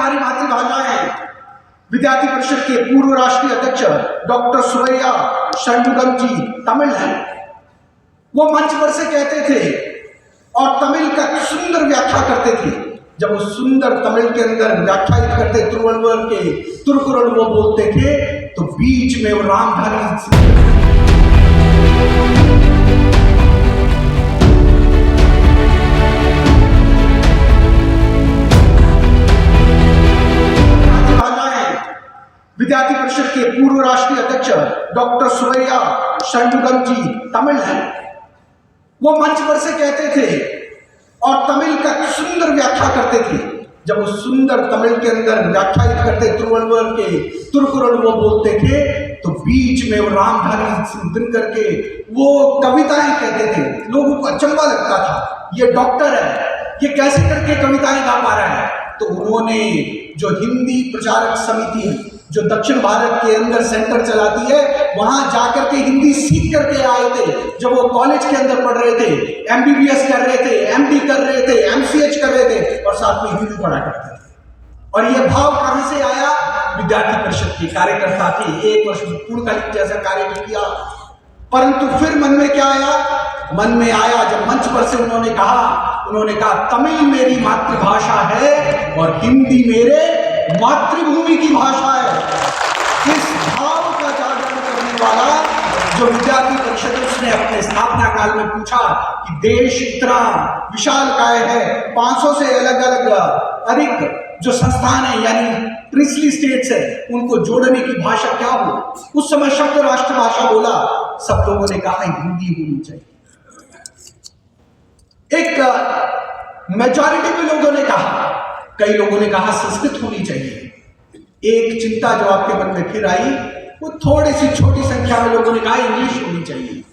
हमारी मातृभाषा है। विद्यार्थी परिषद के पूर्व राष्ट्रीय अध्यक्ष डॉक्टर सुरैया षणमुगम जी तमिल हैं। वो मंच पर से कहते थे और तमिल का सुंदर व्याख्या करते थे। जब वो सुंदर तमिल के अंदर व्याख्यायित करते तिरुवल्लुवर के तुरकुरल वो बोलते थे तो बीच में वो रामधारी विद्यार्थी परिषद के पूर्व राष्ट्रीय अध्यक्ष डॉक्टर सुरैया षणमुगम जी तमिल हैं। वो मंच पर से कहते थे और तमिल का सुंदर व्याख्या करते थे। जब वो सुंदर तमिल के अंदर व्याख्यायित करते तिरुवल्लुवर के तुरकुरल वो बोलते थे तो बीच में वो रामधारी दिनकर के वो कविताएं कहते थे। लोगों को अचंभा लगता था, ये डॉक्टर है, ये कैसे करके कविताएं गा पा रहा है। तो उन्होंने जो हिंदी प्रचारक समिति जो दक्षिण भारत के अंदर सेंटर चलाती है वहां जाकर के हिंदी सीख करके आए थे। जब वो कॉलेज के अंदर पढ़ रहे थे, MBBS कर रहे थे, MD कर रहे थे, MCH कर रहे थे और साथ में हिंदी पढ़ा करते थे। और ये भाव कहां से आया? विद्यार्थी परिषद के कार्यकर्ता थे, 1 वर्ष पूर्णकालिक जैसा कार्य भी किया। परंतु फिर मन में क्या आया? मन में आया जब मंच पर से उन्होंने कहा तमिल मेरी मातृभाषा है और हिंदी मेरे मातृभूमि की भाषा है। इस भाव का जागरण करने वाला जो विद्यार्थी परिषद उसने अपने स्थापना काल में पूछा कि देश इतना विशालकाय है, 500 से अलग अलग अधिक जो संस्थान है यानी प्रिंसली स्टेट्स है, उनको जोड़ने की भाषा क्या हो। उस समय शब्द राष्ट्रभाषा बोला, सब लोगों ने कहा हिंदी होनी चाहिए। एक मेजॉरिटी में लोगों ने कहा, कई लोगों ने कहा संस्कृत होनी चाहिए। एक चिंता जो आपके मन में फिर आई वो थोड़ी सी छोटी संख्या में लोगों ने कहा इंग्लिश होनी चाहिए।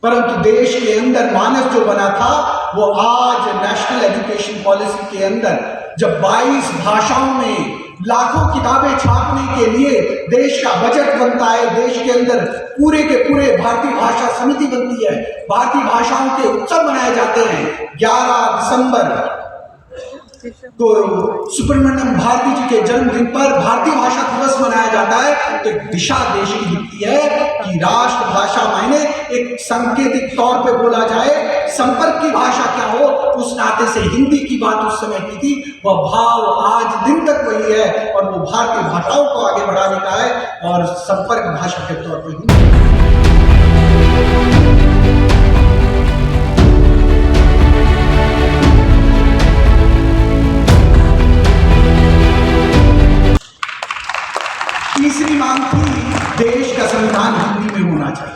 परंतु देश के अंदर मानस जो बना था वो आज नेशनल एजुकेशन पॉलिसी के अंदर जब 22 भाषाओं में लाखों किताबें छापने के लिए देश का बजट बनता है, देश के अंदर पूरे के पूरे भारतीय भाषा समिति बनती है, भारतीय भाषाओं के उत्सव मनाए जाते हैं। 11 दिसंबर तो सुब्रमण्यम भारती जी के जन्मदिन पर भारतीय भाषा दिवस मनाया जाता है। तो एक दिशा देश की दिखती है कि राष्ट्रभाषा मायने एक सांकेतिक तौर पे बोला जाए, संपर्क की भाषा क्या हो। उस नाते से हिंदी की बात उस समय की थी, वह भाव आज दिन तक वही है और वो भारतीय भाषाओं को आगे बढ़ाने का है और संपर्क भाषा के तौर पर हिंदी। तीसरी मांग थी देश का संविधान हिंदी में होना चाहिए।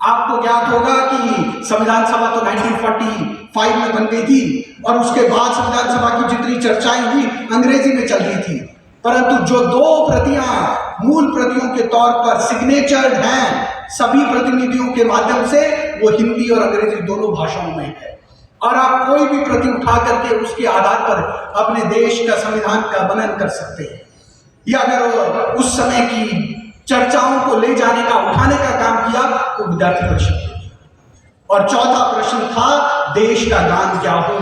आपको ज्ञात होगा कि संविधान सभा तो 1945 में बन गई थी और उसके बाद संविधान सभा की जितनी चर्चाएं हुई अंग्रेजी में चल रही थी। परंतु जो 2 प्रतियां मूल प्रतियों के तौर पर सिग्नेचर्ड हैं सभी प्रतिनिधियों के माध्यम से, वो हिंदी और अंग्रेजी दोनों भाषाओं में है। और आप कोई भी प्रति उठा करके उसके आधार पर अपने देश का संविधान का वर्णन कर सकते हैं। या अगर उस समय की चर्चाओं को ले जाने का उठाने का काम किया तो विद्यार्थी परिषद ने। और चौथा प्रश्न था देश का गान क्या हो।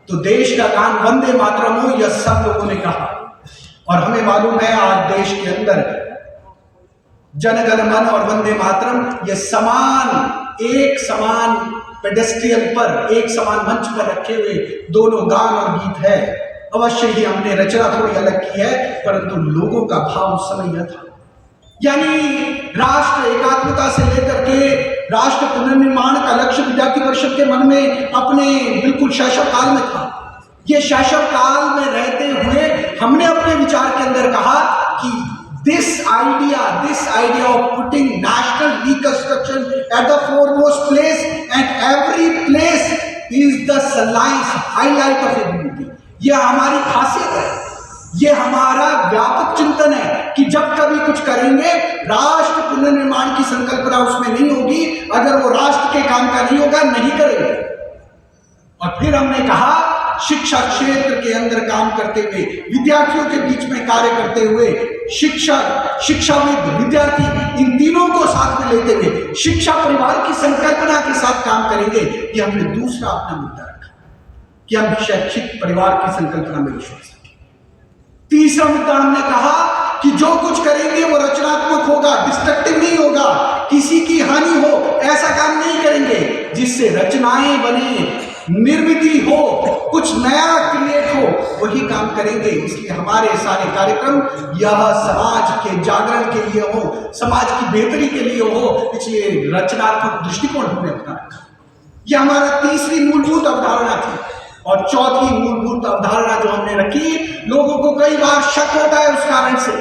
तो देश का गान वंदे मातरम हो, यह सब लोगों ने कहा। और हमें मालूम है आज देश के अंदर जनगण मन और वंदे मातरम ये एक समान पेडेस्ट्रियल पर, एक समान मंच पर रखे हुए दोनों गान और गीत है। अवश्य ही हमने रचना थोड़ी अलग की है, परंतु लोगों का भाव उस समय यह था, यानी राष्ट्र एकात्मता से लेकर के राष्ट्र पुनर्निर्माण का लक्ष्य विद्यार्थी परिषद के मन में अपने बिल्कुल शैशव काल में था। ये शैशव काल में रहते हुए हमने अपने विचार के अंदर कहा कि this idea of putting national reconstruction at the foremost place and every place is the highlight of unity. यह हमारी खासियत है, ये हमारा व्यापक चिंतन है कि जब कभी कुछ करेंगे राष्ट्र पुनर्निर्माण की संकल्पना उसमें नहीं होगी। अगर वो राष्ट्र के काम का नहीं होगा, नहीं करेंगे। और फिर हमने कहा शिक्षा क्षेत्र के अंदर काम करते हुए, विद्यार्थियों के बीच में कार्य करते हुए, शिक्षाविद, विद्यार्थी, इन तीनों को साथ में लेते हुए शिक्षा परिवार की संकल्पना के साथ काम करेंगे। ये हमने दूसरा अपना मुद्दा रखा कि हम शैक्षिक परिवार की संकल्पना में विश्वास रखें। तीसरा मुद्दा हमने कहा कि जो कुछ करेंगे वो रचनात्मक होगा, डिस्ट्रक्टिव नहीं होगा, किसी की हानि हो ऐसा काम नहीं करेंगे, जिससे रचनाएं बने, निर्मिति हो, कुछ नया क्रिएट हो, वही काम करेंगे। इसलिए हमारे सारे कार्यक्रम यह समाज के जागरण के लिए हो, समाज की बेहतरी के लिए हो, इसलिए रचनात्मक दृष्टिकोण हमने अपना रखा। यह हमारा तीसरी मूलभूत अवधारणा थी। और चौथी मूलभूत अवधारणा जो हमने रखी, लोगों को कई बार शक होता है उस कारण से,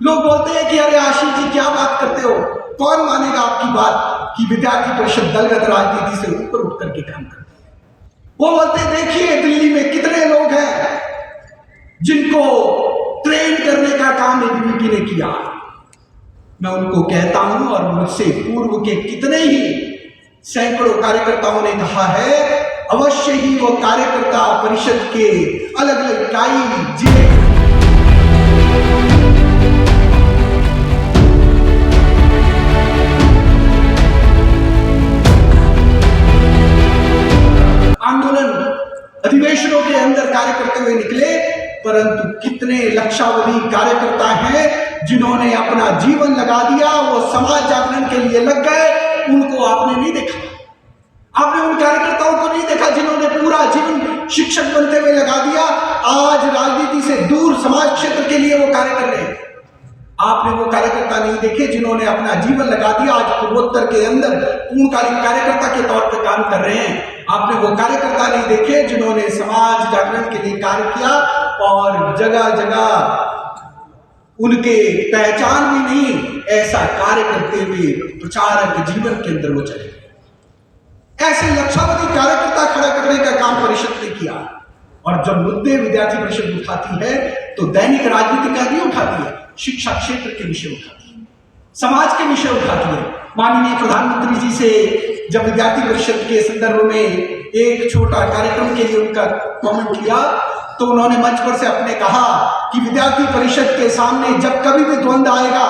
लोग बोलते हैं कि अरे आशीष जी क्या बात करते हो, कौन मानेगा आपकी बात कि विद्यार्थी परिषद दलगत राजनीति से ऊपर उठ करके काम करती है। वो बोलते हैं देखिए दिल्ली में कितने लोग हैं जिनको ट्रेन करने का काम एबीवीपी ने किया। मैं उनको कहता हूं और मुझसे पूर्व के कितने ही सैकड़ों कार्यकर्ताओं ने कहा है, अवश्य ही वो कार्यकर्ता परिषद के अलग अलग इकाई जिले आंदोलन अधिवेशनों के अंदर कार्य करते हुए निकले, परंतु कितने लक्षावधि कार्यकर्ता हैं जिन्होंने अपना जीवन लगा दिया, वो समाज जागरण के लिए लग गए, उनको आपने नहीं देखा। आपने उन कार्यकर्ताओं को नहीं देखा जिन्होंने पूरा जीवन शिक्षक बनते हुए लगा दिया, आज राजनीति से दूर समाज क्षेत्र के लिए वो कार्य कर रहे हैं। आपने वो कार्यकर्ता नहीं देखे जिन्होंने अपना जीवन लगा दिया, आज पूर्वोत्तर के अंदर पूर्णकालिक कार्यकर्ता के तौर पर काम कर रहे हैं। आपने वो कार्यकर्ता नहीं देखे जिन्होंने समाज जागरण के लिए कार्य किया और जगह जगह उनके पहचान भी नहीं ऐसा कार्य करते हुए प्रचारक जीवन के अंदर वो चले। ऐसे लक्षावधि कार्यकर्ता खड़ा करने का काम परिषद ने किया। और जब मुद्दे विद्यार्थी परिषद उठाती है तो दैनिक राजनीति का नहीं उठाती है, शिक्षा क्षेत्र के विषय उठाती है, समाज के विषय उठाती है। माननीय प्रधानमंत्री जी से जब विद्यार्थी परिषद के संदर्भ में एक छोटा कार्यक्रम के लिए उनका कमेंट किया तो उन्होंने मंच पर से अपने कहा कि विद्यार्थी परिषद के सामने जब कभी भी द्वंद्व आएगा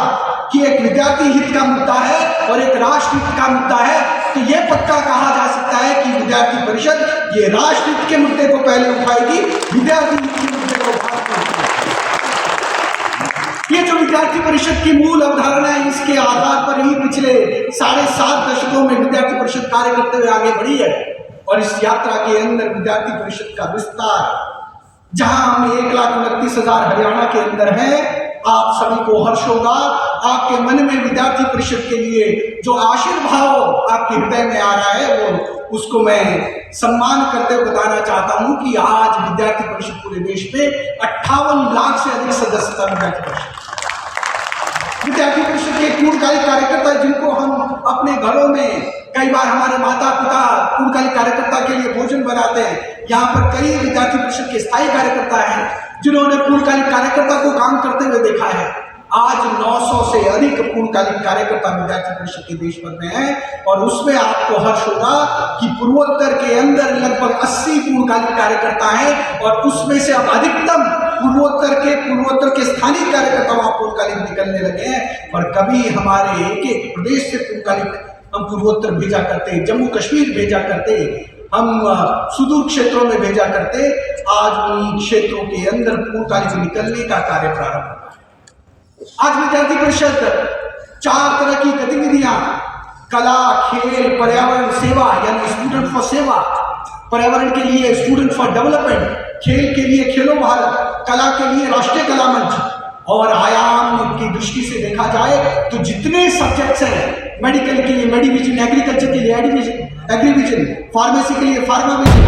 कि एक विद्यार्थी हित का मुद्दा है और एक राष्ट्र हित का मुद्दा है, तो यह पक्का कहा जा सकता है कि विद्यार्थी परिषद ये राष्ट्र हित के मुद्दे को पहले उठाएगी, विद्यार्थी हित के मुद्दे को बाद में उठाएगी। ये जो विद्यार्थी परिषद की मूल अवधारणा है, इसके आधार पर ही पिछले 7.5 दशकों में विद्यार्थी परिषद कार्य करते हुए आगे बढ़ी है। और इस यात्रा के अंदर विद्यार्थी परिषद का विस्तार, जहां हम 1,29,000 हरियाणा के अंदर हैं, आप सभी को हर्ष होगा। आपके मन में विद्यार्थी परिषद के लिए जो आशीर्भाव आपके हृदय में आ रहा है, वो उसको मैं सम्मान करते हुए बताना चाहता हूं कि आज विद्यार्थी परिषद पूरे देश में 58 लाख से अधिक सदस्यता विद्यार्थी परिषद के पूर्णकालिक कार्यकर्ता, जिनको हम अपने घरों में कई बार हमारे माता पिता पूर्णकालिक कार्यकर्ता के लिए भोजन बनाते हैं। यहाँ पर कई विद्यार्थी परिषद के स्थायी कार्यकर्ता हैं जिन्होंने पूर्णकालिक कार्यकर्ता को काम करते हुए देखा है। आज 900 से अधिक पूर्णकालिक कार्यकर्ता विद्यार्थी परिषद के देश भर में हैं और उसमें आपको हर्ष होगा कि पूर्वोत्तर के अंदर लगभग 80 पूर्णकालिक कार्यकर्ता हैं और उसमें से अब अधिकतम पूर्वोत्तर के स्थानीय कार्यकर्ता वहां पूर्णकालिक निकलने लगे हैं। और कभी हमारे एक प्रदेश से पूर्णकालिक हम पूर्वोत्तर भेजा करते, जम्मू कश्मीर भेजा करते, हम सुदूर क्षेत्रों में भेजा करते, आज उन क्षेत्रों के अंदर पूर्णकालिक निकलने का कार्य प्रारंभ हुआ है। आज विद्यार्थी परिषद 4 तरह की गतिविधियां, कला, खेल, पर्यावरण सेवा यानी स्टूडेंट फॉर सेवा, पर्यावरण के लिए स्टूडेंट फॉर डेवलपमेंट, खेल के लिए खेलो भारत, कला के लिए राष्ट्रीय कला मंच, और आयाम की दृष्टि से देखा जाए तो जितने सब्जेक्ट्स हैं, मेडिकल के लिए मेडिविजन, एग्रीकल्चर के लिए एग्रीविजन, फार्मेसी के लिए फार्माविजन,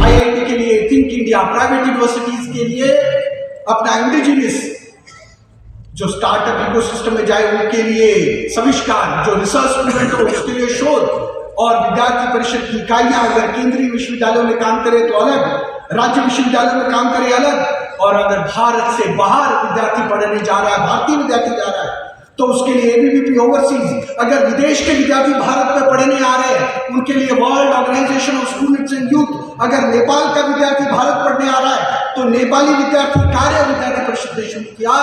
IIT के लिए थिंक इंडिया, प्राइवेट यूनिवर्सिटीज के लिए अपना इंडिजिनियस जो स्टार्टअप इकोसिस्टम में जाए उनके लिए सविष्कार, जो रिसर्च स्टूडेंट हो उसके लिए शोध, और विद्यार्थी परिषद की इकाइयां अगर केंद्रीय विश्वविद्यालयों में काम करे तो अलग, राज्य विश्वविद्यालयों में काम करे अलग, और अगर भारत से बाहर विद्यार्थी पढ़ने जा रहा है, भारतीय विद्यार्थी जा रहा है तो उसके लिए एबीवीपी ओवरसीज, अगर विदेश के विद्यार्थी भारत में पढ़ने आ रहे हैं उनके लिए world organisation of students and youth, अगर नेपाल का विद्यार्थी भारत पढ़ने आ रहा है तो नेपाली विद्यार्थी कार्य विद्यार्थी परिषद ने शुरू किया।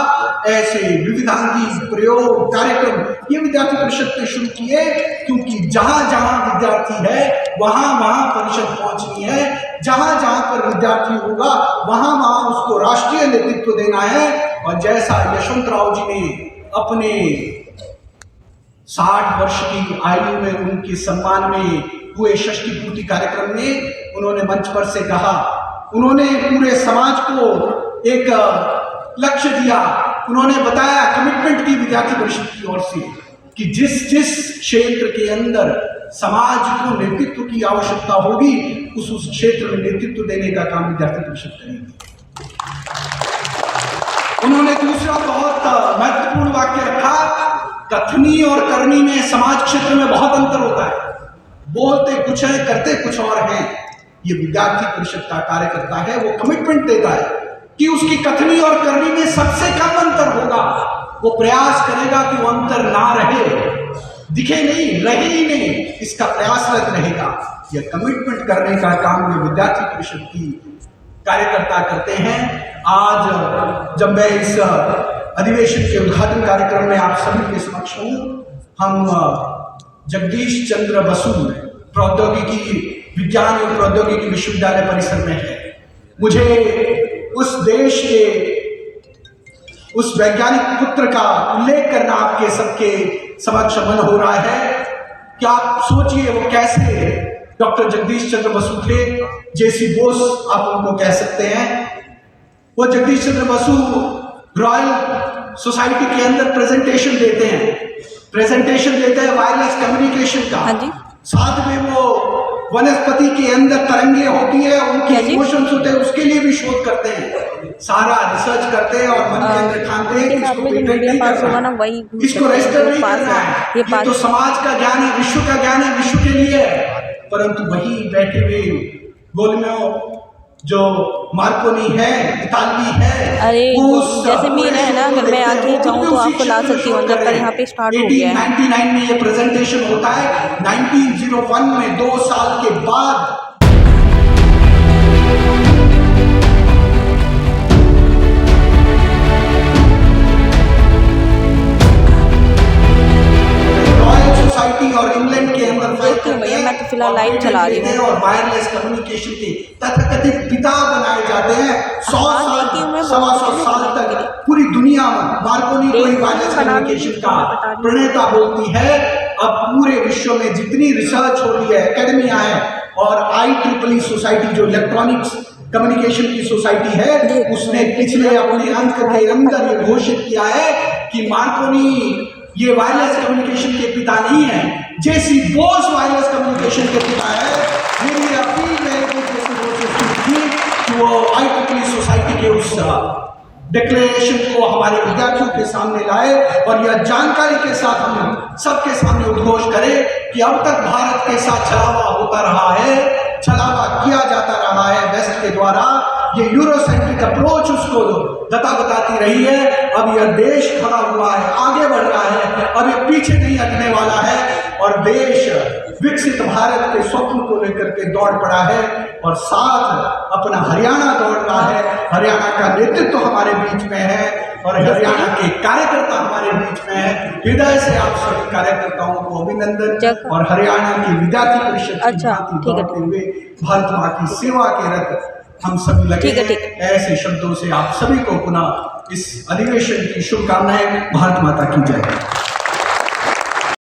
ऐसे विविधांगी प्रयोग कार्यक्रम ये विद्यार्थी परिषद ने शुरू किए, क्योंकि जहां जहां विद्यार्थी है वहां वहां परिषद पहुंचनी है, जहां जहां पर विद्यार्थी होगा वहां वहां उसको राष्ट्रीय नेतृत्व देना है। और जैसा यशवंतराव जी ने अपने 60 वर्ष की आयु में उनके सम्मान में हुए षष्ठी पूर्ति कार्यक्रम में उन्होंने मंच पर से कहा, उन्होंने पूरे समाज को एक लक्ष्य दिया, उन्होंने बताया, कमिटमेंट की विद्यार्थी परिषद की ओर से कि जिस जिस क्षेत्र के अंदर समाज को नेतृत्व की आवश्यकता होगी उस क्षेत्र में नेतृत्व देने का काम विद्यार्थी परिषद करेगी। उन्होंने दूसरा बहुत महत्वपूर्ण वाक्य रखा, कथनी और करनी में समाज क्षेत्र में बहुत अंतर होता है, बोलते कुछ है करते कुछ और हैं। ये विद्यार्थी परिषद का कार्यकर्ता है, वो कमिटमेंट देता है कि उसकी कथनी और करनी में सबसे कम अंतर होगा, वो प्रयास करेगा कि वो अंतर ना रहे, दिखे नहीं, रहे ही नहीं, इसका प्रयासरत रहेगा। ये कमिटमेंट करने का काम ये विद्यार्थी परिषद की कार्यकर्ता करते हैं। आज जब मैं इस अधिवेशन के उद्घाटन कार्यक्रम में आप सभी के समक्ष हूं, हम जगदीश चंद्र बसु प्रौद्योगिकी विज्ञान एवं प्रौद्योगिकी विश्वविद्यालय परिसर में है। मुझे उस देश के उस वैज्ञानिक पुत्र का उल्लेख करना आपके सबके समक्ष मन हो रहा है कि आप सोचिए वो कैसे डॉक्टर जगदीश चंद्र बसु थे, जेसी बोस आप उनको कह सकते हैं। वो जगदीश चंद्र बसु रॉयल सोसाइटी के अंदर प्रेजेंटेशन देते हैं वायरलेस कम्युनिकेशन का। हाँ जी। साथ में वो वनस्पति के अंदर तरंगे होती है, उनके इमोशंस होते हैं, उसके लिए भी शोध करते हैं, सारा रिसर्च करते हैं और मन के अंदर ठानते हैं कि इसको पेटेंट नहीं करना, इसको रजिस्टर नहीं करना है, ये तो समाज का ज्ञान है, विश्व का ज्ञान है, विश्व के लिए है। परंतु वही बैठे हुए गोलमेओ जो मार्कोनी है, इतालवी है, अरे जैसे मेरा है ना, अगर मैं आके चाहूँ तो आपको ला सकती हूँ, जब तक यहाँ पे स्टार्ट हो गया है। 1899 में ये प्रेजेंटेशन होता है, 1901 में 2 साल के बाद सोसाइटी और इंग्लैंड के अंदर मैं तो फिलहाल लाइव चला रही हूँ और वायरलेस कम्युनिकेशन के तथाकथित पिता बनाए जाते हैं। 100 साल 125 साल तक पूरी दुनिया में मार्कोनी को ही वायरलेस कम्युनिकेशन का प्रणेता बोलती है। अब पूरे विश्व में जितनी रिसर्च हो रही है, एकेडमिया है और IEEE सोसाइटी जो इलेक्ट्रॉनिक्स कम्युनिकेशन की सोसाइटी है, उसने पिछले अपने अंक के अंदर ये घोषित किया है कि मार्कोनी ये वायरलेस कम्युनिकेशन के पिता नहीं है, जेसी बोस वायरलेस कम्युनिकेशन के पिता है। मेरी अपील है कि वो IEEE सोसाइटी के उस डिक्लेरेशन को हमारे विद्यार्थियों के सामने लाए और यह जानकारी के साथ हम सबके सामने उद्घोष करें कि अब तक भारत के साथ छलावा होता रहा है, छलावा किया जाता रहा है वेस्ट के द्वारा, ये यूरोसेंट्रिक अप्रोच उसको बताती रही है। अब यह देश खड़ा हुआ है, आगे बढ़ रहा है, अब ये पीछे नहीं हटने वाला है और देश विकसित भारत के स्वप्न को लेकर के दौड़ पड़ा है और साथ अपना हरियाणा दौड़ रहा है। हरियाणा का नेतृत्व हमारे बीच में है और हरियाणा के कार्यकर्ता हमारे बीच में है। हृदय से आप सभी कार्यकर्ताओं को अभिनंदन और हरियाणा की विद्यार्थी परिषद दौड़ते हुए भारत माँ की सेवा के रथ हम सभी लगे हैं। ऐसे शब्दों से आप सभी को पुनः इस अधिवेशन की शुभकामनाएं। भारत माता की जय।